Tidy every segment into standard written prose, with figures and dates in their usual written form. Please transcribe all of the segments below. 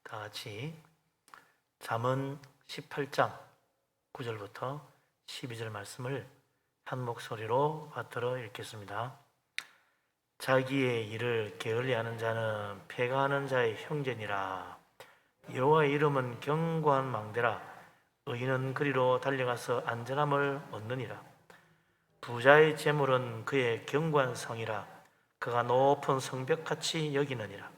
다 같이 잠언 18장 9절부터 12절 말씀을 한 목소리로 받들어 읽겠습니다. 자기의 일을 게을리하는 자는 패가하는 자의 형제니라. 여호와의 이름은 견고한 망대라. 의인은 그리로 달려가서 안전함을 얻느니라. 부자의 재물은 그의 견고한 성이라. 그가 높은 성벽같이 여기느니라.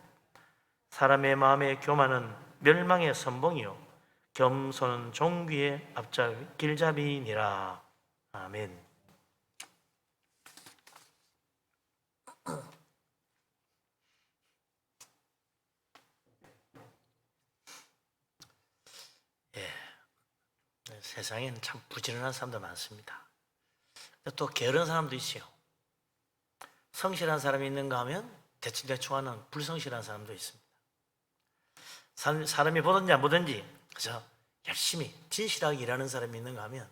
사람의 마음의 교만은 멸망의 선봉이요 겸손은 종귀의 길잡이니라. 아멘. 세상에는 참 부지런한 사람도 많습니다. 또 게으른 사람도 있어요. 성실한 사람이 있는가 하면 대충 하는 불성실한 사람도 있습니다. 사람이 보든지 안 보든지 그저 열심히 진실하게 일하는 사람이 있는가 하면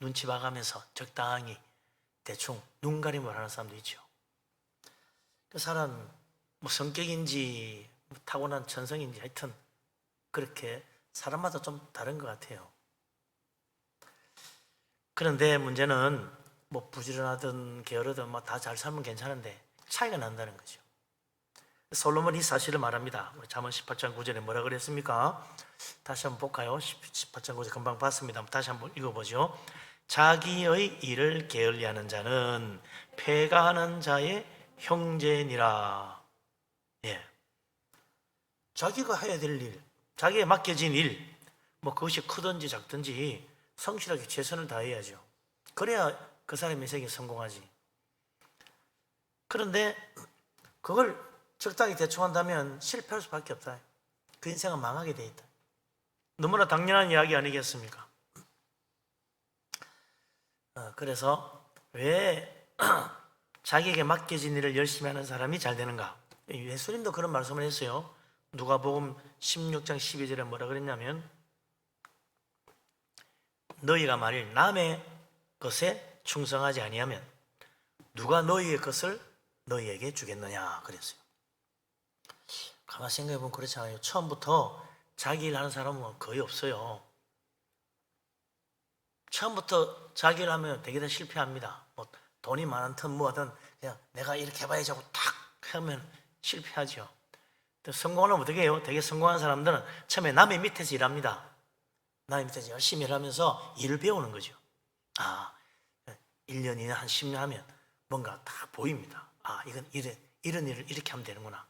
눈치 봐가면서 적당히 대충 눈 가림을 하는 사람도 있죠. 그 사람 뭐 성격인지 타고난 천성인지 하여튼 그렇게 사람마다 좀 다른 것 같아요. 그런데 문제는 뭐 부지런하든 게으르든 뭐 다 잘 살면 괜찮은데 차이가 난다는 거죠. 솔로몬이 이 사실을 말합니다. 우리 잠언 18장 9절에 뭐라 그랬습니까? 다시 한번 볼까요? 18장 9절 금방 봤습니다. 다시 한번 읽어보죠. 자기의 일을 게을리하는 자는 패가하는 자의 형제니라. 예. 자기가 해야 될 일, 자기에 맡겨진 일, 뭐 그것이 크든지 작든지 성실하게 최선을 다해야죠. 그래야 그 사람의 인생이 성공하지. 그런데 그걸 적당히 대충 한다면 실패할 수밖에 없다. 그 인생은 망하게 돼 있다. 너무나 당연한 이야기 아니겠습니까? 그래서 왜 자기에게 맡겨진 일을 열심히 하는 사람이 잘 되는가? 예수님도 그런 말씀을 했어요. 누가복음 16장 12절에 뭐라 그랬냐면 너희가 만일 남의 것에 충성하지 아니하면 누가 너희의 것을 너희에게 주겠느냐 그랬어요. 가만히 생각해보면 그렇지 않아요? 처음부터 자기 일 하는 사람은 거의 없어요. 처음부터 자기 일 하면 되게 다 실패합니다. 뭐 돈이 많든 뭐하든 그냥 내가 이렇게 해봐야지 하고 탁 하면 실패하죠. 성공하려면 어떻게 해요? 되게 성공한 사람들은 처음에 남의 밑에서 일합니다. 남의 밑에서 열심히 일하면서 일을 배우는 거죠. 1년, 2년, 한 10년 하면 뭔가 다 보입니다. 이건 이런 일을 이렇게 하면 되는구나.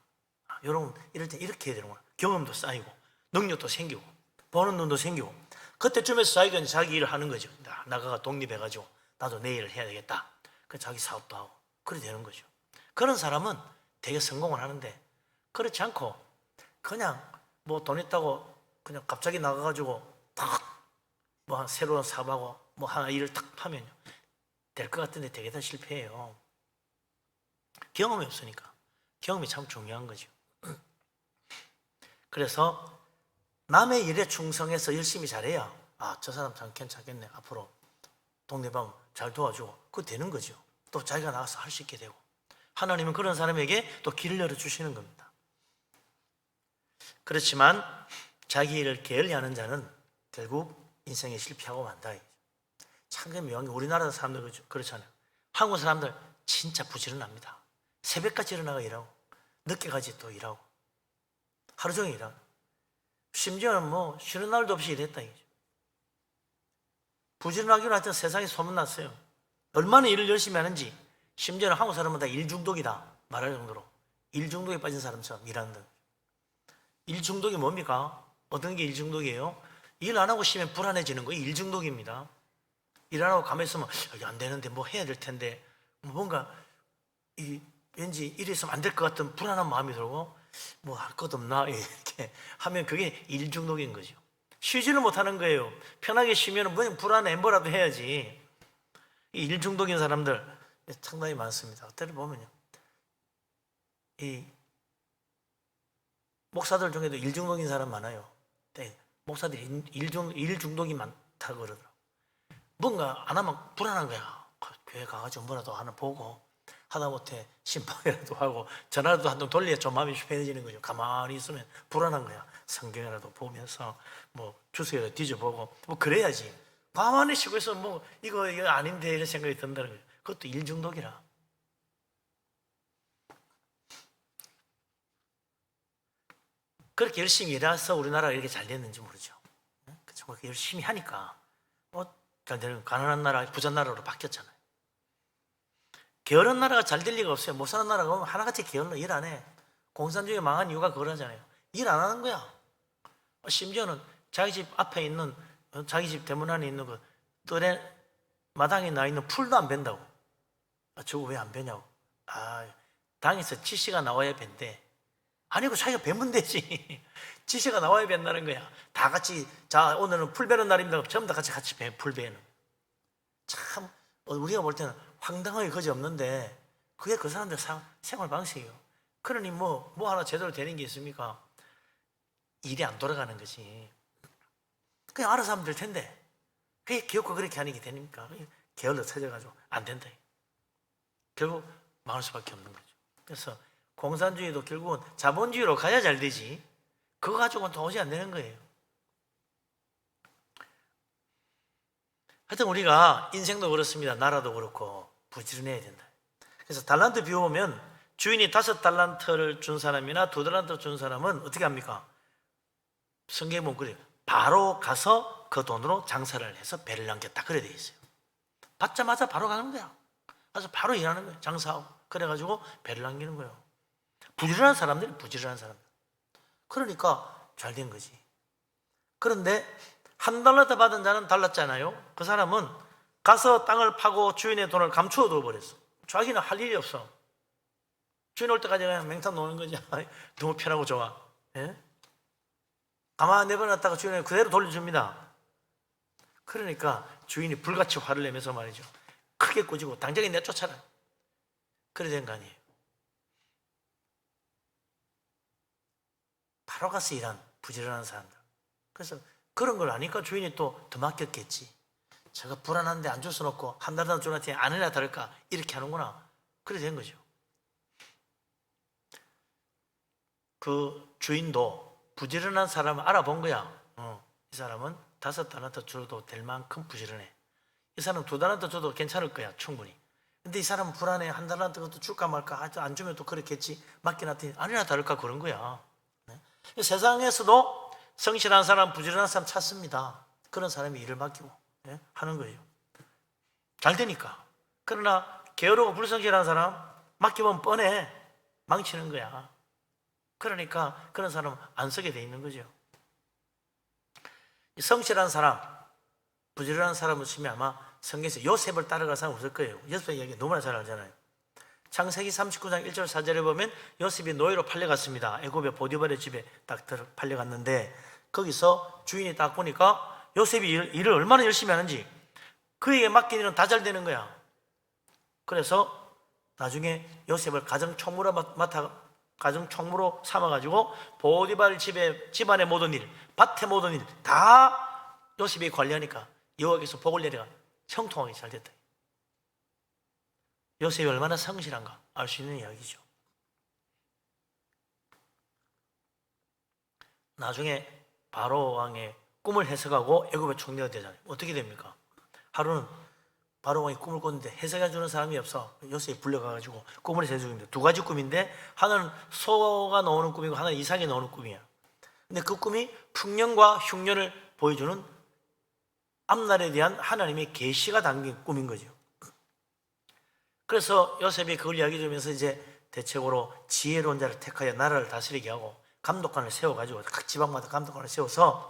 이럴 때 이렇게 해야 되는구나. 경험도 쌓이고 능력도 생기고 보는 눈도 생기고 그때쯤에서 자기가 자기 일을 하는 거죠. 나가가 독립해가지고 나도 내 일을 해야 되겠다. 그 자기 사업도 하고 그래 되는 거죠. 그런 사람은 되게 성공을 하는데 그렇지 않고 그냥 뭐 돈 있다고 그냥 갑자기 나가가지고 뭐 새로운 사업하고 뭐 하나 일을 탁 하면 될 것 같은데 되게 다 실패해요. 경험이 없으니까. 경험이 참 중요한 거죠. 그래서 남의 일에 충성해서 열심히 잘해야 저 사람 참 괜찮겠네. 앞으로 동네방 잘 도와주고 그거 되는 거죠. 또 자기가 나가서 할 수 있게 되고 하나님은 그런 사람에게 또 길을 열어주시는 겁니다. 그렇지만 자기 일을 게을리하는 자는 결국 인생에 실패하고 만다. 참 묘한 게 우리나라 사람들 그렇잖아요. 한국 사람들 진짜 부지런합니다. 새벽까지 일어나가 일하고 늦게까지 또 일하고 하루 종일 일하고 심지어는 뭐 쉬는 날도 없이 일했다. 부지런하기로 하여튼 세상에 소문났어요. 얼마나 일을 열심히 하는지 심지어는 한국 사람은 다 일중독이다 말할 정도로 일중독에 빠진 사람처럼 일한다. 일중독이 뭡니까? 어떤 게 일중독이에요? 일 안 하고 쉬면 불안해지는 거 일중독입니다. 일 안 하고 가만히 있으면 이게 안 되는데 뭐 해야 될 텐데 뭔가 왠지 일이 있으면 안 될 것 같은 불안한 마음이 들고 뭐 할 것 없나 이렇게 하면 그게 일중독인 거죠. 쉬지를 못하는 거예요. 편하게 쉬면 뭐 불안해 뭐라도 해야지. 이 일중독인 사람들 상당히 많습니다. 어때를 보면요, 이 목사들 중에도 일중독인 사람 많아요. 목사들이 일중독이 많다고 그러더라고요. 뭔가 안 하면 불안한 거야. 교회 가가지고 뭐라도 하나 보고 하다못해 신방이라도 하고 전화라도 한 통 돌려야 좀 마음이 편해지는 거죠. 가만히 있으면 불안한 거야. 성경이라도 보면서 뭐 주석이라도 뒤져보고 뭐 그래야지. 가만히 쉬고 있으면 뭐 이거 아닌데 이런 생각이 든다는 거죠. 그것도 일 중독이라. 그렇게 열심히 일해서 우리나라가 이렇게 잘 됐는지 모르죠. 정말 열심히 하니까 잘 되는 가난한 나라, 부자 나라로 바뀌었잖아요. 게으른 나라가 잘 될 리가 없어요. 못 사는 나라가 오면 하나같이 게을러 일 안 해. 공산주의 망한 이유가 그거잖아요. 일 안 하는 거야. 심지어는 자기 집 앞에 있는 자기 집 대문 안에 있는 그 뜰에 마당에 나 있는 풀도 안 벤다고. 저거 왜 안 베냐고. 당에서 지시가 나와야 벤대. 아니고 자기가 베면 되지. 지시가 나와야 벤다는 거야. 다 같이 자 오늘은 풀 베는 날입니다. 전부 다 같이 풀 베는. 참 우리가 볼 때는 황당하게 그지없는데 그게 그 사람들 생활 방식이에요. 그러니 뭐 하나 제대로 되는 게 있습니까? 일이 안 돌아가는 거지. 그냥 알아서 하면 될 텐데 그게 기업가 그렇게 하는 게 됩니까? 게을러 쳐져가지고 안 된다. 결국 망할 수밖에 없는 거죠. 그래서 공산주의도 결국은 자본주의로 가야 잘 되지 그거 가지고는 도저히 안 되는 거예요. 하여튼 우리가 인생도 그렇습니다. 나라도 그렇고 부지런해야 된다. 그래서 달란트 비유 보면 주인이 5달란트를 준 사람이나 2달란트 준 사람은 어떻게 합니까? 성경에 보면 그래요. 바로 가서 그 돈으로 장사를 해서 배를 남겼다. 그래 돼 있어요. 받자마자 바로 가는 거야. 그래서 바로 일하는 거예요. 장사하고. 그래가지고 배를 남기는 거예요. 부지런한 사람들이 부지런한 사람들. 그러니까 잘 된 거지. 그런데 1달란트 받은 자는 달랐잖아요. 그 사람은 가서 땅을 파고 주인의 돈을 감추어 둬버렸어. 자기는 할 일이 없어. 주인 올 때까지 그냥 맹탕 노는 거지. 너무 편하고 좋아. 예? 가만히 내버려놨다가 주인이 그대로 돌려줍니다. 그러니까 주인이 불같이 화를 내면서 말이죠. 크게 꾸짖고 당장에 내쫓아라. 그래 된 거 아니에요. 바로 가서 일한 부지런한 사람들. 그래서 그런 걸 아니까 주인이 또 더 맡겼겠지. 제가 불안한데 안 줄 수는 없고 한 달이라도 주한테 아니나 다를까 이렇게 하는구나. 그래 된 거죠. 그 주인도 부지런한 사람을 알아본 거야. 이 사람은 5달란트 줘도 될 만큼 부지런해. 이 사람 2달란트 줘도 괜찮을 거야 충분히. 근데 이 사람은 불안해. 1달란트 그것도 줄까 말까. 안 주면 또 그렇겠지. 맡겨놨더니 아니나 다를까 그런 거야. 세상에서도 성실한 사람, 부지런한 사람 찾습니다. 그런 사람이 일을 맡기고 하는 거예요. 잘 되니까. 그러나 게으르고 불성실한 사람 맡기면 뻔해. 망치는 거야. 그러니까 그런 사람은 안 쓰게 돼 있는 거죠. 성실한 사람, 부지런한 사람을 치면 아마 성경에서 요셉을 따라갈 사람 없을 거예요. 요셉의 이야기 너무나 잘 알잖아요. 창세기 39장 1절 4절에 보면 요셉이 노예로 팔려갔습니다. 애굽의 보디발의 집에 딱 팔려갔는데 거기서 주인이 딱 보니까 요셉이 일을 얼마나 열심히 하는지 그에게 맡긴 일은 다 잘 되는 거야. 그래서 나중에 요셉을 가정총무로 삼아가지고 보디발 집안의 모든 일, 밭의 모든 일 다 요셉이 관리하니까 여호와께서 복을 내려가 형통하게 잘 됐다. 요셉이 얼마나 성실한가 알 수 있는 이야기죠. 나중에 바로 왕의 꿈을 해석하고 애굽의 총리가 되잖아요. 어떻게 됩니까? 하루는 바로 왕이 꿈을 꿨는데 해석해 주는 사람이 없어. 요셉이 불려가가지고 꿈을 해석했는데 2가지 꿈인데 하나는 소가 나오는 꿈이고 하나는 이삭이 나오는 꿈이야. 근데 그 꿈이 풍년과 흉년을 보여주는 앞날에 대한 하나님의 계시가 담긴 꿈인 거죠. 그래서 요셉이 그걸 이야기해 주면서 이제 대책으로 지혜로운 자를 택하여 나라를 다스리게 하고 감독관을 세워가지고 각 지방마다 감독관을 세워서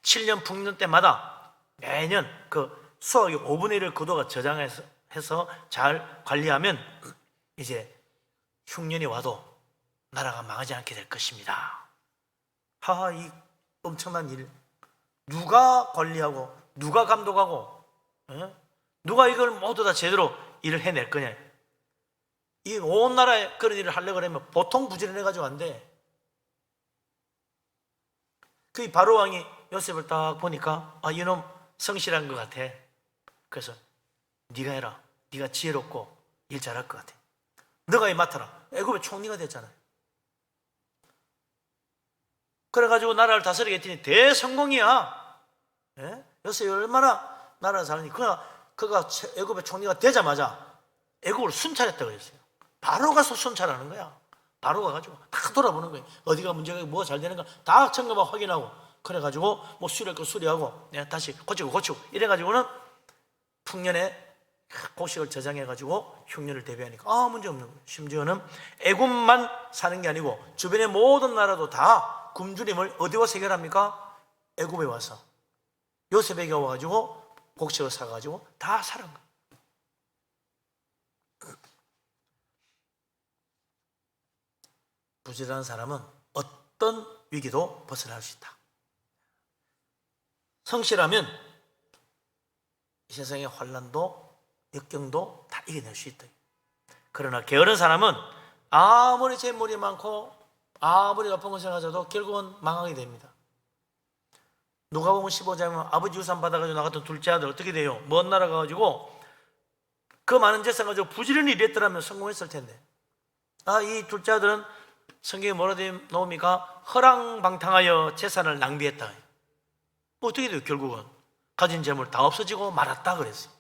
7년 풍년 때마다 매년 그 수확의 5분의 1을 그도가 저장해서 잘 관리하면 이제 흉년이 와도 나라가 망하지 않게 될 것입니다. 이 엄청난 일 누가 관리하고 누가 감독하고 누가 이걸 모두 다 제대로 일을 해낼 거냐. 이 온 나라에 그런 일을 하려고 하면 보통 부지런해가지고 안 돼. 그 바로 왕이 요셉을 딱 보니까 이놈 성실한 것 같아. 그래서 네가 해라. 네가 지혜롭고 일 잘할 것 같아. 너가 이 맡아라. 애굽의 총리가 됐잖아요. 그래가지고 나라를 다스리게 했더니 대성공이야. 예? 요새 얼마나 나라를 잘하니. 그가 애굽의 총리가 되자마자 애굽을 순찰했다고 그랬어요. 바로 가서 순찰하는 거야. 바로 가가지고 다 돌아보는 거예요. 어디가 문제가 있고 뭐가 잘 되는가 다 점검하고 확인하고, 그래가지고 뭐 수리할 거 수리하고, 다시 고치고 이래가지고는 풍년에 곡식을 저장해가지고 흉년을 대비하니까 문제 없는 거예요. 심지어는 애굽만 사는 게 아니고 주변의 모든 나라도 다 굶주림을 어디 와서 해결합니까? 애굽에 와서 요셉에게 와가지고 곡식을 사가지고 다 사는 거예요. 부지런한 사람은 어떤 위기도 벗어날 수 있다. 성실하면 이 세상의 환난도 역경도 다 이겨낼 수 있다. 그러나 게으른 사람은 아무리 재물이 많고 아무리 높은 것을 가져도 결국은 망하게 됩니다. 누가복음 15장에 아버지 유산 받아가지고 나갔던 둘째 아들 어떻게 돼요? 먼 나라 가가지고 그 많은 재산 가지고 부지런히 일했더라면 성공했을 텐데, 이 둘째 아들은 성경에 뭐라 되어 나옵니까? 허랑방탕하여 재산을 낭비했다. 뭐 어떻게 돼요? 결국은 가진 재물 다 없어지고 말았다 그랬어요.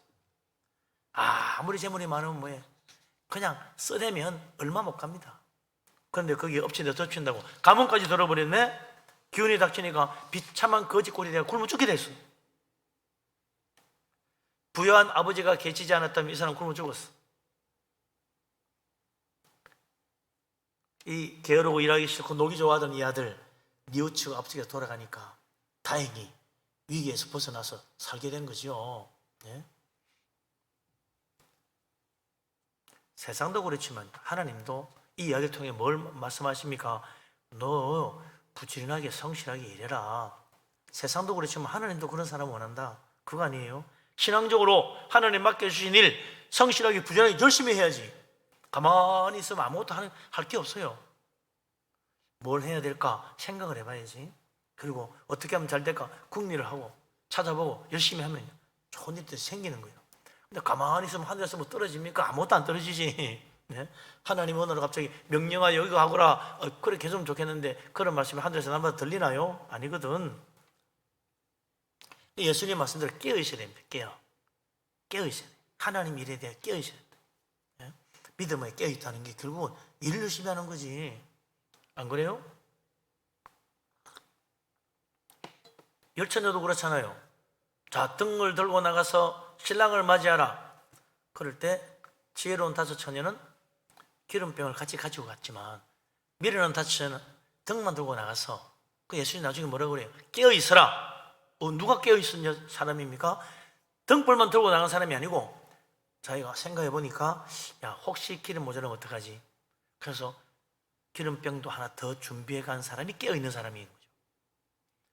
아무리 재물이 많으면 뭐해? 그냥 써대면 얼마 못 갑니다. 그런데 거기에 엎친데 덮친다고 가문까지 들어버렸네. 기운이 닥치니까 비참한 거지꼴이 되어 굶어 죽게 됐어. 부유한 아버지가 계시지 않았다면 이 사람 굶어 죽었어. 이 게으르고 일하기 싫고 놀기 좋아하던 이 아들 뉘우치고 아버지가 돌아가니까 다행히 위기에서 벗어나서 살게 된 거죠. 네? 세상도 그렇지만 하나님도 이 이야기를 통해 뭘 말씀하십니까? 너 부지런하게 성실하게 일해라. 세상도 그렇지만 하나님도 그런 사람 원한다. 그거 아니에요? 신앙적으로 하나님 맡겨주신 일 성실하게 부지런하게 열심히 해야지. 가만히 있으면 아무것도 할 게 없어요. 뭘 해야 될까 생각을 해봐야지. 그리고 어떻게 하면 잘 될까 궁리를 하고 찾아보고 열심히 하면 좋은 일들이 생기는 거예요. 근데 가만히 있으면 하늘에서 뭐 떨어집니까? 아무것도 안 떨어지지. 네? 하나님 오늘 갑자기 명령하여 이거 하거라, 그렇게 했으면 좋겠는데 그런 말씀이 하늘에서 남마다 들리나요? 아니거든. 예수님 말씀대로 깨어있어야 됩니다. 깨어있어야 돼요. 하나님 일에 대해 깨어있어야 된다. 네? 믿음에 깨어있다는 게 결국은 일을 열심히 하는 거지. 안 그래요? 열처녀도 그렇잖아요. 자, 등을 들고 나가서 신랑을 맞이하라. 그럴 때 지혜로운 다섯 처녀는 기름병을 같이 가지고 갔지만 미련한 다섯 처녀는 등만 들고 나가서, 그 예수님 나중에 뭐라고 그래요? 깨어있어라. 누가 깨어있은 사람입니까? 등불만 들고 나간 사람이 아니고, 자기가 생각해 보니까 혹시 기름 모자라면 어떡하지? 그래서 기름병도 하나 더 준비해 간 사람이 깨어있는 사람인 거죠.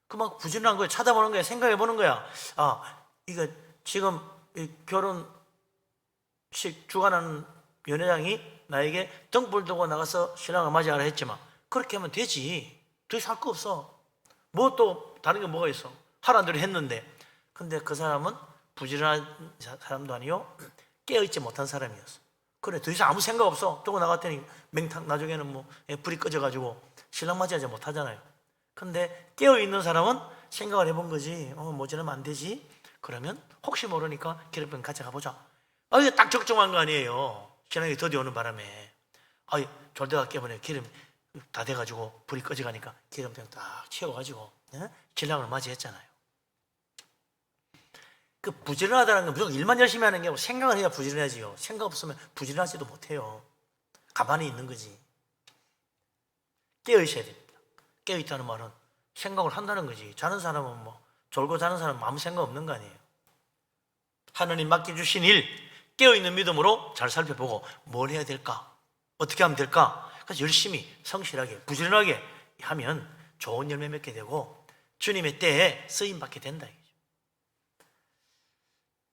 그만 부지런한 거예요. 찾아보는 거야. 생각해 보는 거야. 이거 지금 결혼식 주관하는 연회장이 나에게 등불 들고 나가서 신랑을 맞이하라 했지만 그렇게 하면 되지. 더 이상 할 거 없어. 뭐 또 다른 게 뭐가 있어. 하라는 대로 했는데. 근데 그 사람은 부지런한 사람도 아니요, 깨어있지 못한 사람이었어. 그래, 더 이상 아무 생각 없어. 들고 나갔더니 맹탕, 나중에는 뭐 불이 꺼져가지고 신랑 맞이하지 못하잖아요. 근데 깨어있는 사람은 생각을 해본 거지. 모자라면 안 되지. 그러면 혹시 모르니까 기름병 같이 가보자. 이게 딱 적정한 거 아니에요. 신랑이 더디 오는 바람에 졸다가 깨버려 기름 다 돼가지고 불이 꺼져가니까 기름병 딱 채워가지고 신랑을 맞이했잖아요. 그 부지런하다는 건 무조건 일만 열심히 하는 게 아니고 생각을 해야 부지런하지요. 생각 없으면 부지런하지도 못해요. 가만히 있는 거지. 깨어있어야 됩니다. 깨어있다는 말은 생각을 한다는 거지. 자는 사람은 졸고 자는 사람은 아무 생각 없는 거 아니에요. 하나님 맡겨주신 일, 깨어있는 믿음으로 잘 살펴보고 뭘 해야 될까? 어떻게 하면 될까? 그래서 열심히 성실하게 부지런하게 하면 좋은 열매 맺게 되고 주님의 때에 쓰임받게 된다.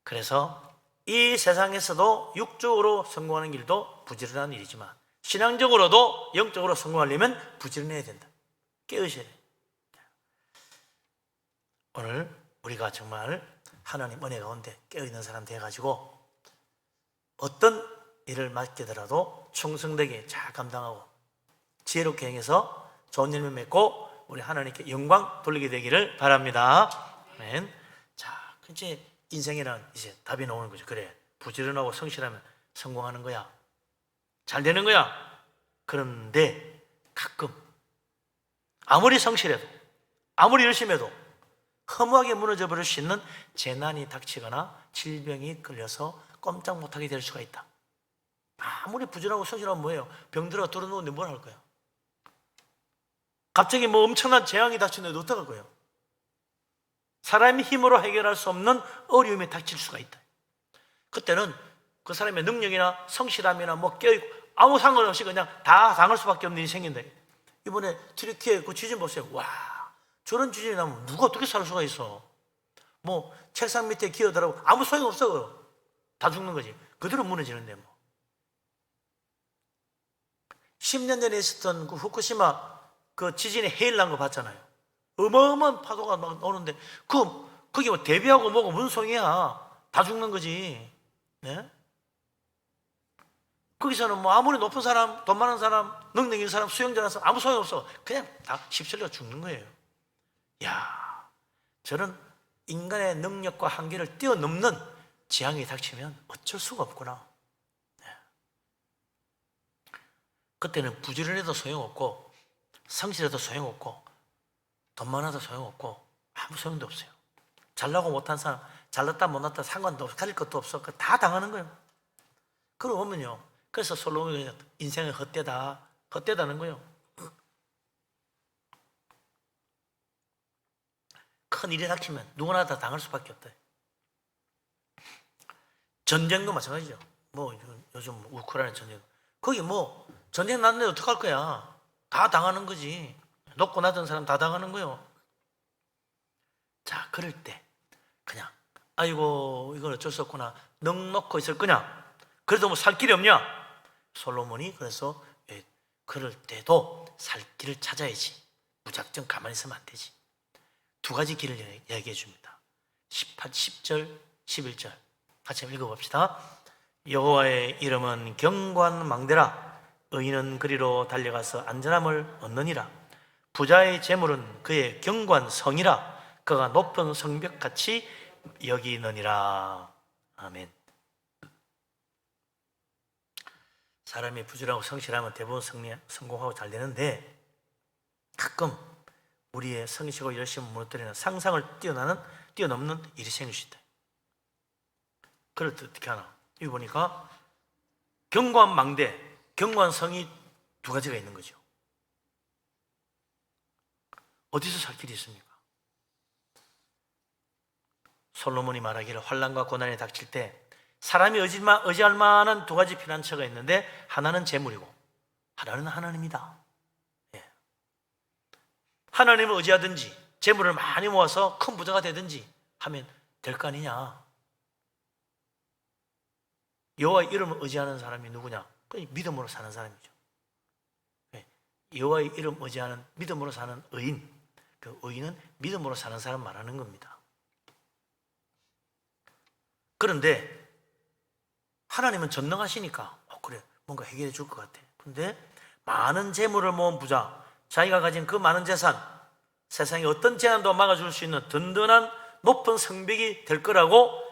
그래서 이 세상에서도 육적으로 성공하는 길도 부지런한 일이지만 신앙적으로도 영적으로 성공하려면 부지런해야 된다. 깨어있어야 돼. 오늘 우리가 정말 하나님 은혜 가운데 깨어있는 사람 돼가지고 어떤 일을 맡기더라도 충성되게 잘 감당하고 지혜롭게 행해서 좋은 열매 맺고 우리 하나님께 영광 돌리게 되기를 바랍니다. 아멘. 자, 이제 인생이란 이제 답이 나오는 거죠. 그래, 부지런하고 성실하면 성공하는 거야. 잘 되는 거야. 그런데 가끔 아무리 성실해도 아무리 열심히 해도 허무하게 무너져 버릴 수 있는 재난이 닥치거나 질병이 걸려서 꼼짝 못하게 될 수가 있다. 아무리 부지런하고 성실하면 뭐예요? 병들어 들어누운데 뭘 할 거야? 갑자기 뭐 엄청난 재앙이 닥치는데 어떡할 거예요? 사람의 힘으로 해결할 수 없는 어려움이 닥칠 수가 있다. 그때는 그 사람의 능력이나 성실함이나 뭐 깨어있고 아무 상관없이 그냥 다 당할 수밖에 없는 일이 생긴다. 이번에 튀르키예 그 지진 보세요. 와, 저런 지진이 나면 누가 어떻게 살 수가 있어? 뭐 책상 밑에 기어들어가고 아무 소용 없어. 다 죽는 거지. 그대로 무너지는데 뭐. 10년 전에 있었던 그 후쿠시마 그 지진에 해일 난 거 봤잖아요. 어마어마한 파도가 막 오는데 그게 뭐 대비하고 뭐고 무슨 소용이야. 다 죽는 거지. 네? 거기서는 뭐 아무리 높은 사람, 돈 많은 사람, 능력 있는 사람, 수영자라는 사람 아무 소용없어. 그냥 다 휩쓸려 죽는 거예요. 야, 저런 인간의 능력과 한계를 뛰어넘는 재앙이 닥치면 어쩔 수가 없구나. 네. 그때는 부지런해도 소용없고 성실해도 소용없고 돈 많아도 소용없고 아무 소용도 없어요. 잘나고 못한 사람, 잘났다 못났다 상관도 없어, 가릴 것도 없어. 다 당하는 거예요. 그러고 보면요, 그래서 솔로몬이 인생은 헛되다는 거예요. 큰 일이 닥치면 누구나 다 당할 수밖에 없다. 전쟁도 마찬가지죠. 뭐 요즘 우크라이나 전쟁, 거기 뭐 전쟁 났는데 어떡할 거야? 다 당하는 거지. 높고 낮은 사람 다 당하는 거예요. 자, 그럴 때 그냥 아이고 이걸 어쩔 수 없구나 넋 놓고 있을 거냐? 그래도 뭐 살 길이 없냐? 솔로몬이 그래서 그럴 때도 살 길을 찾아야지. 무작정 가만히 있으면 안 되지. 두 가지 길을 이야기해 줍니다. 10절, 11절 같이 한번 읽어봅시다. 여호와의 이름은 경관망대라. 의인은 그리로 달려가서 안전함을 얻느니라. 부자의 재물은 그의 경관성이라. 그가 높은 성벽같이 여기느니라. 아멘. 사람이 부지런하고 성실하면 대부분 성공하고 잘 되는데 가끔 우리의 성실하고 열심히 무너뜨리는 상상을 뛰어넘는 일이 생길 수 있다. 그럴 때 어떻게 하나? 여기 보니까 경관망대, 경관성이 두 가지가 있는 거죠. 어디서 살 길이 있습니까? 솔로몬이 말하기를 환난과 고난이 닥칠 때 사람이 의지할 만한 두 가지 피난처가 있는데 하나는 재물이고 하나는 하나님이다. 예. 하나님을 의지하든지 재물을 많이 모아서 큰 부자가 되든지 하면 될 거 아니냐. 여호와의 이름을 의지하는 사람이 누구냐? 믿음으로 사는 사람이죠. 예. 여호와의 이름 의지하는 믿음으로 사는 의인, 그 의인은 믿음으로 사는 사람 말하는 겁니다. 그런데 하나님은 전능하시니까 그래 뭔가 해결해 줄 것 같아. 근데 많은 재물을 모은 부자, 자기가 가진 그 많은 재산, 세상에 어떤 재난도 막아줄 수 있는 든든한 높은 성벽이 될 거라고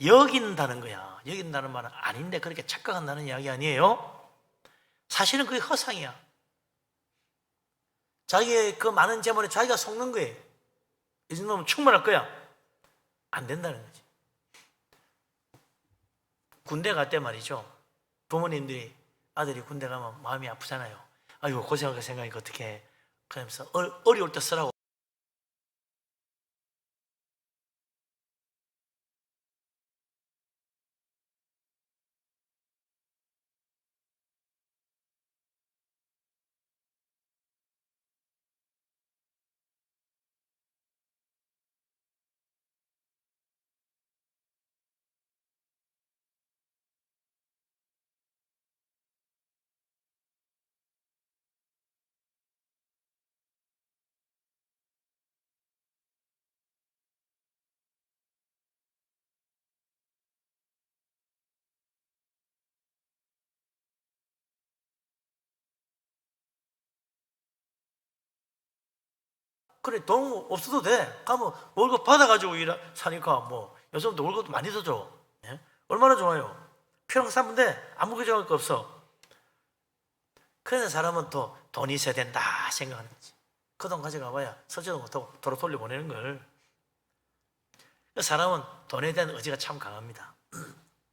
여긴다는 거야. 여긴다는 말은 아닌데 그렇게 착각한다는 이야기 아니에요. 사실은 그게 허상이야. 자기의 그 많은 재물에 자기가 속는 거예요. 이 정도면 충분할 거야. 안 된다는 거지. 군대 갈 때 말이죠. 부모님들이 아들이 군대 가면 마음이 아프잖아요. 아이고 고생하게 생각하니까 어떻게 해. 그러면서 어려울 때 쓰라고 그래, 돈 없어도 돼. 가면 월급 받아가지고 사니까 뭐 요즘도 월급도 많이 더 줘. 예? 얼마나 좋아요. 필요한 거 사면 돼. 아무 걱정할 거 없어. 그래서 사람은 또 돈이 있어야 된다 생각하는 거지. 그 돈 가져가 봐야 서지도 못하고 도로 돌려보내는 걸. 사람은 돈에 대한 의지가 참 강합니다.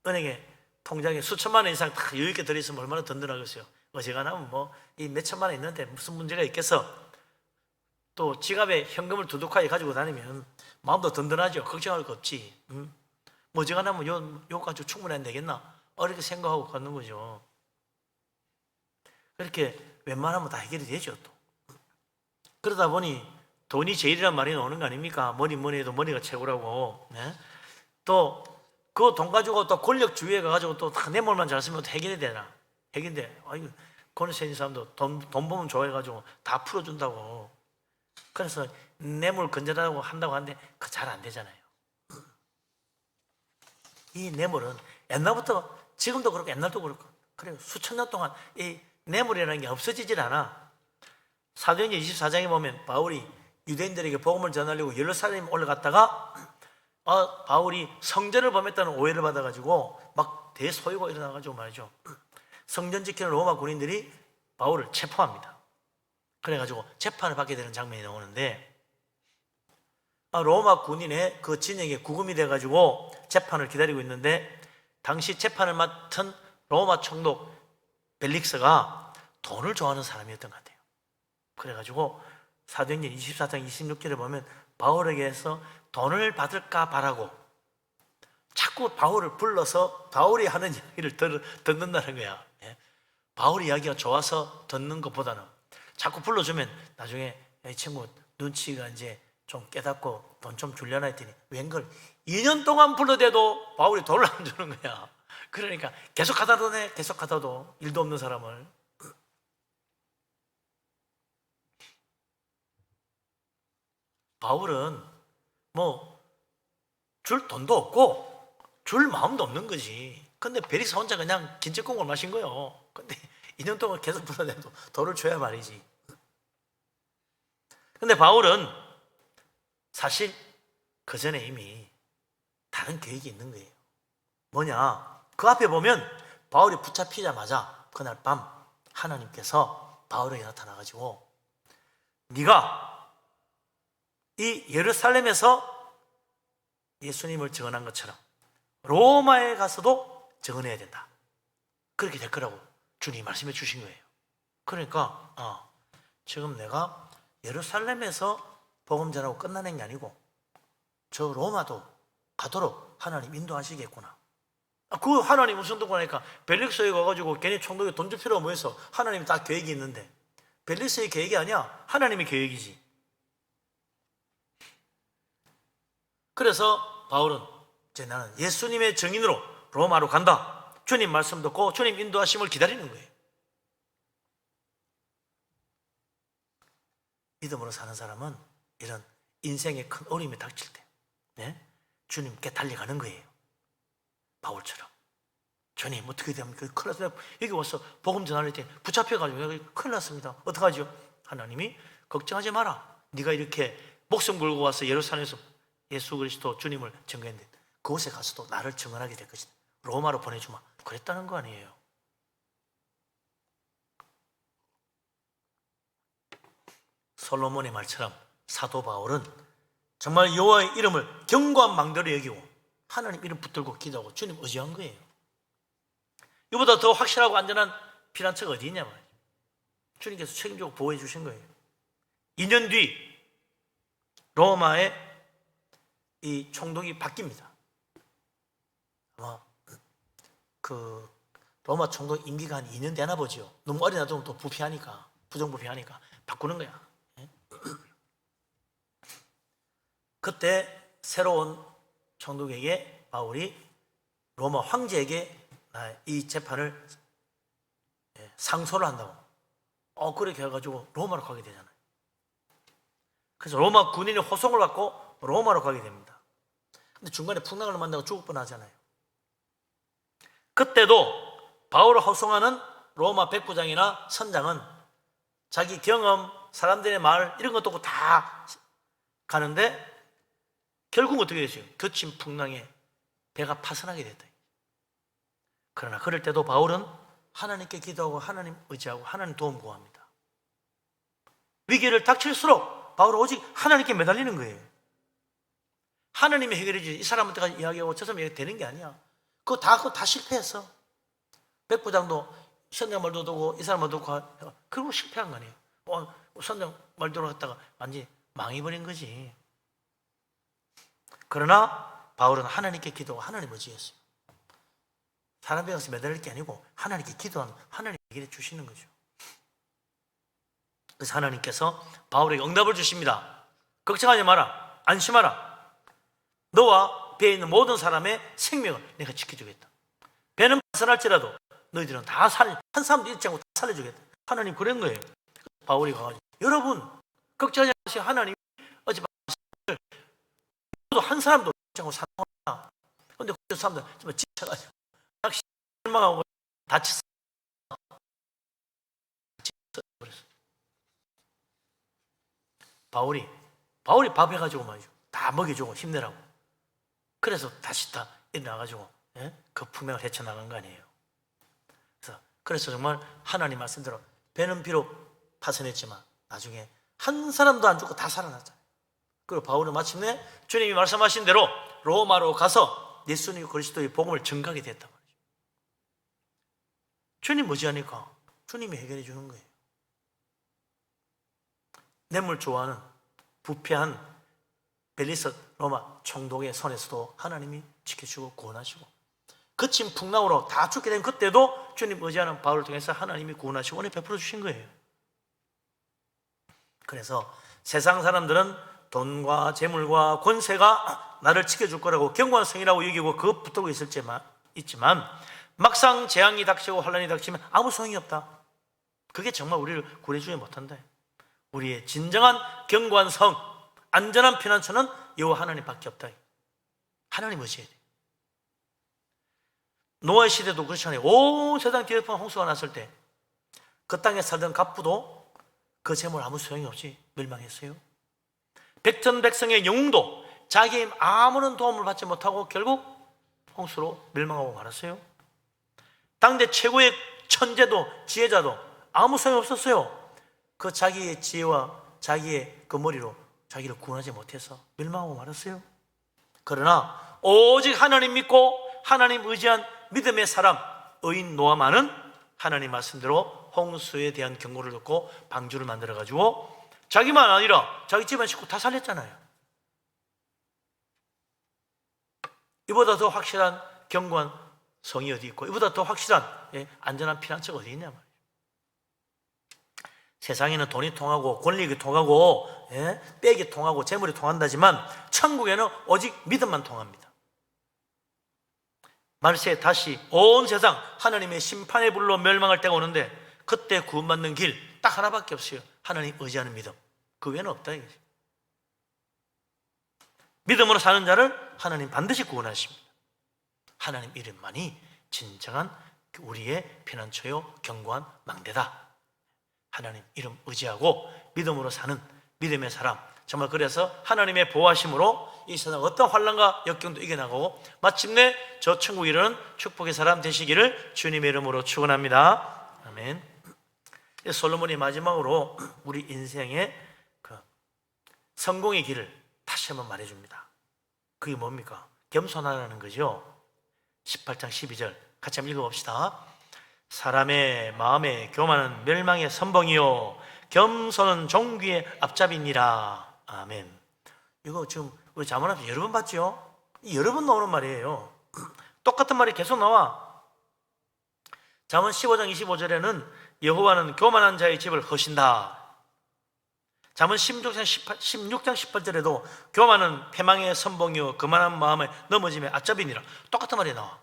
은행에 통장에 수천만 원 이상 다 여유있게 들어있으면 얼마나 든든하겠어요. 어지간하면 뭐 이 몇천만 원 있는데 무슨 문제가 있겠어. 또 지갑에 현금을 두둑하게 가지고 다니면 마음도 든든하죠. 걱정할 거 없지. 뭐 어지간하면 요 가지고 충분히 안 되겠나, 이렇게 생각하고 가는 거죠. 그렇게 웬만하면 다 해결이 되죠. 또 그러다 보니 돈이 제일이란 말이 나오는 거 아닙니까? 뭐니 해도 머니가 최고라고. 네? 또 그 돈 가지고 또 권력주의에 가가지고 또 다 뇌물만 잘 쓰면 해결이 되나? 해결돼. 아이고, 권위 세진 사람도 돈 보면 좋아해가지고 다 풀어준다고. 그래서 뇌물 건전하다고 한다고 하는데 그 잘 안 되잖아요. 이 뇌물은 옛날부터, 지금도 그렇고 옛날도 그렇고 그래요. 수천 년 동안 이 뇌물이라는 게 없어지질 않아. 사도행전 24장에 보면 바울이 유대인들에게 복음을 전하려고 예루살렘 올라갔다가 바울이 성전을 범했다는 오해를 받아가지고 막 대소요가 일어나가지고 말이죠. 성전 지키는 로마 군인들이 바울을 체포합니다. 그래가지고 재판을 받게 되는 장면이 나오는데, 로마 군인의 그 진영에 구금이 돼가지고 재판을 기다리고 있는데, 당시 재판을 맡은 로마 총독 벨릭스가 돈을 좋아하는 사람이었던 것 같아요. 그래가지고 사도행전 24장 26절에 보면 바울에게서 돈을 받을까 바라고 자꾸 바울을 불러서 바울이 하는 이야기를 듣는다는 거야. 바울 이야기가 좋아서 듣는 것보다는 자꾸 불러주면 나중에 이 친구 눈치가 이제 좀 깨닫고 돈 좀 주려나 했더니 웬걸 2년 동안 불러대도 바울이 돈을 안 주는 거야. 그러니까 계속 하다도 일도 없는 사람을. 바울은 뭐 줄 돈도 없고 줄 마음도 없는 거지. 근데 베리사 혼자 그냥 긴제국을 마신 거예요. 근데 2년 동안 계속 불러대도 돈을 줘야 말이지. 근데 바울은 사실 그 전에 이미 다른 계획이 있는 거예요. 뭐냐? 그 앞에 보면 바울이 붙잡히자마자 그날 밤 하나님께서 바울에게 나타나가지고 네가 이 예루살렘에서 예수님을 증언한 것처럼 로마에 가서도 증언해야 된다. 그렇게 될 거라고 주님이 말씀해 주신 거예요. 그러니까 지금 내가 예루살렘에서 복음 전하고 끝나는 게 아니고 저 로마도 가도록 하나님 인도하시겠구나. 그 하나님 무슨 듣고 나니까 벨릭스에 가가지고 괜히 총독이 돈 줄 필요가 뭐 있어. 하나님이 다 계획이 있는데 벨릭스의 계획이 아니야. 하나님의 계획이지. 그래서 바울은 이제 나는 예수님의 증인으로 로마로 간다. 주님 말씀 듣고 주님 인도하심을 기다리는 거예요. 믿음으로 사는 사람은 이런 인생의 큰 어려움이 닥칠 때 주님께 달려가는 거예요. 바울처럼. 주님 어떻게 됩니까? 큰일 났어요. 여기 와서 복음 전할 때 붙잡혀가지고 여기 큰일 났습니다. 어떡하죠? 하나님이 걱정하지 마라. 네가 이렇게 목숨 걸고 와서 예루살렘에서 예수 그리스도 주님을 증거했는데 그곳에 가서도 나를 증언하게 될 것이다. 로마로 보내주마. 그랬다는 거 아니에요. 솔로몬의 말처럼 사도 바울은 정말 여호와의 이름을 견고한 망대로 여기고 하나님 이름 붙들고 기도하고 주님 의지한 거예요. 이보다 더 확실하고 안전한 피난처가 어디 있냐 말이에요. 주님께서 책임지고 보호해 주신 거예요. 2년 뒤 로마의 이 총독이 바뀝니다. 아마 그 로마 총독 임기가 한 2년 되나 보죠. 너무 어린아이도 또 부패하니까, 부정부패하니까 바꾸는 거야. 그때 새로운 총독에게 바울이 로마 황제에게 이 재판을 상소를 한다고. 그렇게 해가지고 로마로 가게 되잖아요. 그래서 로마 군인의 호송을 받고 로마로 가게 됩니다. 근데 중간에 풍랑을 만나고 죽을 뻔하잖아요. 그때도 바울을 호송하는 로마 백부장이나 선장은 자기 경험, 사람들의 말 이런 것도 다 가는데 결국 어떻게 됐어요? 거친 풍랑에 배가 파선하게 됐다. 그러나 그럴 때도 바울은 하나님께 기도하고 하나님 의지하고 하나님 도움 구합니다. 위기를 닥칠수록 바울은 오직 하나님께 매달리는 거예요. 하나님이 해결해 주지. 이 사람한테 이야기하고 저 사람 이야기 되는 게 아니야. 그거 다 실패했어. 백부장도 선장 말도 두고 이 사람 말도 두고 그리고 실패한 거 아니에요. 선장 말 들어갔다가 완전히 망해버린 거지. 그러나 바울은 하나님께 기도하고 하나님 의지했어요. 사람 배워서 매달릴 게 아니고 하나님께 기도하면 하나님이 해결해 주시는 거죠. 그래서 하나님께서 바울에게 응답을 주십니다. 걱정하지 마라. 안심하라. 너와 배에 있는 모든 사람의 생명을 내가 지켜주겠다. 배는 파산할지라도 너희들은 한 사람도 잃지 않고 다 살려주겠다. 하나님 그런 거예요. 바울이 가가지고 여러분 걱정하지 마세요. 하나님이 어젯밤 한 사람도 잃지 않고 사랑한다. 그런데 그 사람들 정말 지쳐가지고 낚시 실망하고 다쳤어. 바울이 밥 해가지고 말이죠. 다 먹여주고 힘내라고. 그래서 다시 다 일어나가지고 그 풍랑을 헤쳐나간 거 아니에요. 그래서 정말 하나님 말씀대로 배는 비록 파선했지만 나중에 한 사람도 안 죽고 다 살아났잖아요. 그리고 바울은 마침내 주님이 말씀하신 대로 로마로 가서 예수님 그리스도의 복음을 전가하게 됐단 말이죠. 주님 의지하니까 주님이 해결해 주는 거예요. 뇌물 좋아하는 부패한 벨리스 로마 총독의 손에서도 하나님이 지켜주고 구원하시고 거친 풍랑으로 다 죽게 된 그때도 주님 의지하는 바울을 통해서 하나님이 구원하시고 은혜 베풀어 주신 거예요. 그래서 세상 사람들은 돈과 재물과 권세가 나를 지켜줄 거라고 견고한 성이라고 여기고 그것 붙들고 있지만 막상 재앙이 닥치고 환란이 닥치면 아무 소용이 없다. 그게 정말 우리를 구해주지 못한다. 우리의 진정한 견고한 성, 안전한 피난처는 여호와 하나님밖에 없다. 하나님 의지해야 돼. 노아의 시대도 그렇잖아요. 온 세상 뒤덮은 홍수가 났을 때 그 땅에 살던 갑부도 그 재물 아무 소용이 없이 멸망했어요. 백전백성의 영웅도 자기의 아무런 도움을 받지 못하고 결국 홍수로 멸망하고 말았어요. 당대 최고의 천재도 지혜자도 아무 소용 없었어요. 그 자기의 지혜와 자기의 그 머리로 자기를 구원하지 못해서 멸망하고 말았어요. 그러나 오직 하나님 믿고 하나님 의지한 믿음의 사람 의인 노아만은 하나님 말씀대로 홍수에 대한 경고를 듣고 방주를 만들어가지고 자기만 아니라 자기 집안 식구 다 살렸잖아요. 이보다 더 확실한 견고한 성이 어디 있고 이보다 더 확실한 안전한 피난처가 어디 있냐 말이에요. 세상에는 돈이 통하고 권력이 통하고 빽이 통하고 재물이 통한다지만 천국에는 오직 믿음만 통합니다. 말세 다시 온 세상 하나님의 심판의 불로 멸망할 때가 오는데 그때 구원받는 길 딱 하나밖에 없어요. 하나님 의지하는 믿음. 그 외에는 없다 이거지. 믿음으로 사는 자를 하나님 반드시 구원하십니다. 하나님 이름만이 진정한 우리의 피난처요 견고한 망대다. 하나님 이름 의지하고 믿음으로 사는 믿음의 사람, 정말 그래서 하나님의 보호하심으로 이 세상 어떤 환난과 역경도 이겨나가고 마침내 저 천국에 이르는 축복의 사람 되시기를 주님의 이름으로 축원합니다. 아멘. 솔로몬이 마지막으로 우리 인생의 그 성공의 길을 다시 한번 말해줍니다. 그게 뭡니까? 겸손하라는 거죠. 18장 12절 같이 한번 읽어봅시다. 사람의 마음에 교만은 멸망의 선봉이요 겸손은 종귀의 앞잡이니라. 아멘. 이거 지금 우리 자문 앞에서 여러 번 봤죠? 여러 번 나오는 말이에요. 똑같은 말이 계속 나와. 자문 15장 25절에는 여호와는 교만한 자의 집을 허신다. 자문 16장 18절에도 교만은 패망의 선봉이요 거만한 마음에 넘어짐의 앞잡이니라. 똑같은 말이 나와.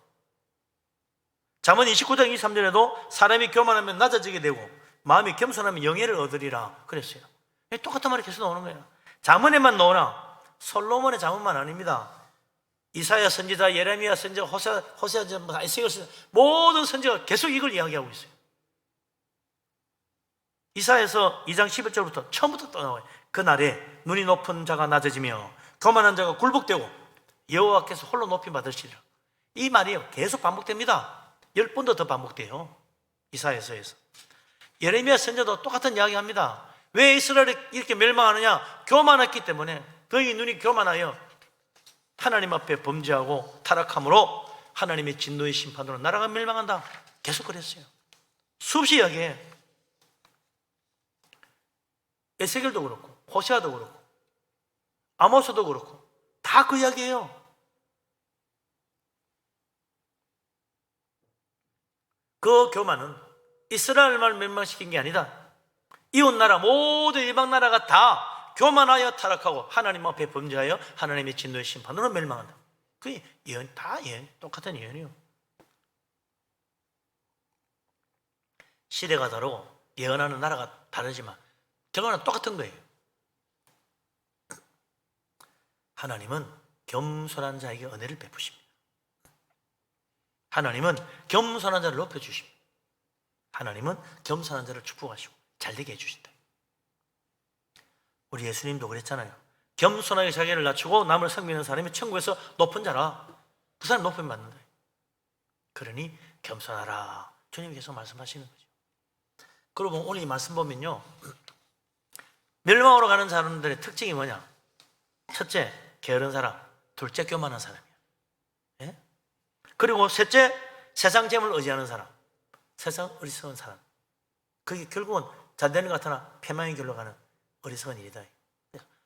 잠언 29장 23절에도 사람이 교만하면 낮아지게 되고 마음이 겸손하면 영예를 얻으리라 그랬어요. 똑같은 말이 계속 나오는 거예요. 잠언에만 나오나 솔로몬의 잠언만 아닙니다. 이사야 선지자, 예레미야 선지자, 호세아 선지자, 에스겔 선지자 모든 선지자가 계속 이걸 이야기하고 있어요. 이사야에서 2장 11절부터 처음부터 또 나와요. 그날에 눈이 높은 자가 낮아지며 교만한 자가 굴복되고 여호와께서 홀로 높임 받으시리라. 이 말이요 계속 반복됩니다. 10번도 더 반복돼요. 이사야서에서. 예레미야 선지자도 똑같은 이야기 합니다. 왜 이스라엘이 이렇게 멸망하느냐? 교만했기 때문에. 그의 눈이 교만하여 하나님 앞에 범죄하고 타락함으로 하나님의 진노의 심판으로 나라가 멸망한다. 계속 그랬어요. 수없이 이야기해. 에스겔도 그렇고 호세아도 그렇고 아모스도 그렇고 다 그 이야기예요. 그 교만은 이스라엘만 멸망시킨 게 아니다. 이웃 나라 모두 이방 나라가 다 교만하여 타락하고 하나님 앞에 범죄하여 하나님의 진노의 심판으로 멸망한다. 그게 예언, 다 예언, 똑같은 예언이요. 시대가 다르고 예언하는 나라가 다르지만 결과는 똑같은 거예요. 하나님은 겸손한 자에게 은혜를 베푸십니다. 하나님은 겸손한 자를 높여주십니다. 하나님은 겸손한 자를 축복하시고 잘되게 해주신다. 우리 예수님도 그랬잖아요. 겸손하게 자기를 낮추고 남을 섬기는 사람이 천국에서 높은 자라. 그 사람 높임 받는다. 그러니 겸손하라. 주님이 계속 말씀하시는 거죠. 그리고 오늘 이 말씀 보면요, 멸망으로 가는 사람들의 특징이 뭐냐? 첫째, 게으른 사람. 둘째, 교만한 사람이야. 예? 그리고 셋째, 세상 재물을 의지하는 사람. 세상 어리석은 사람. 그게 결국은 잘 되는 것 같으나 패망의 길로 가는 어리석은 일이다.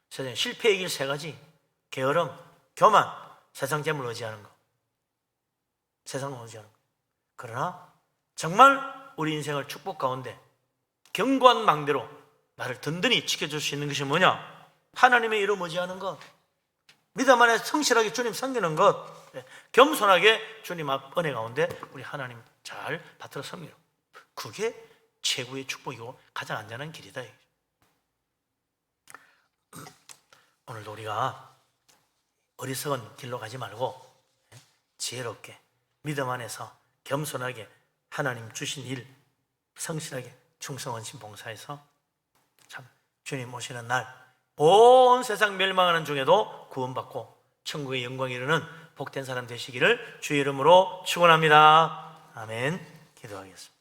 세상에 실패의 길 세 가지. 게으름, 교만, 세상 재물을 의지하는 거. 세상을 의지하는 거. 그러나 정말 우리 인생을 축복 가운데 견고한 망대로 나를 든든히 지켜줄 수 있는 것이 뭐냐? 하나님의 이름 의지하는 것, 믿음 안에 성실하게 주님 섬기는 것, 겸손하게 주님 앞 은혜 가운데 우리 하나님 잘 받들어 섬기는 것. 그게 최고의 축복이고 가장 안전한 길이다. 오늘도 우리가 어리석은 길로 가지 말고 지혜롭게 믿음 안에서 겸손하게 하나님 주신 일 성실하게 충성원심 봉사해서 참 주님 오시는 날 온 세상 멸망하는 중에도 구원받고 천국의 영광에 이르는 복된 사람 되시기를 주의 이름으로 축원합니다. 아멘. 기도하겠습니다.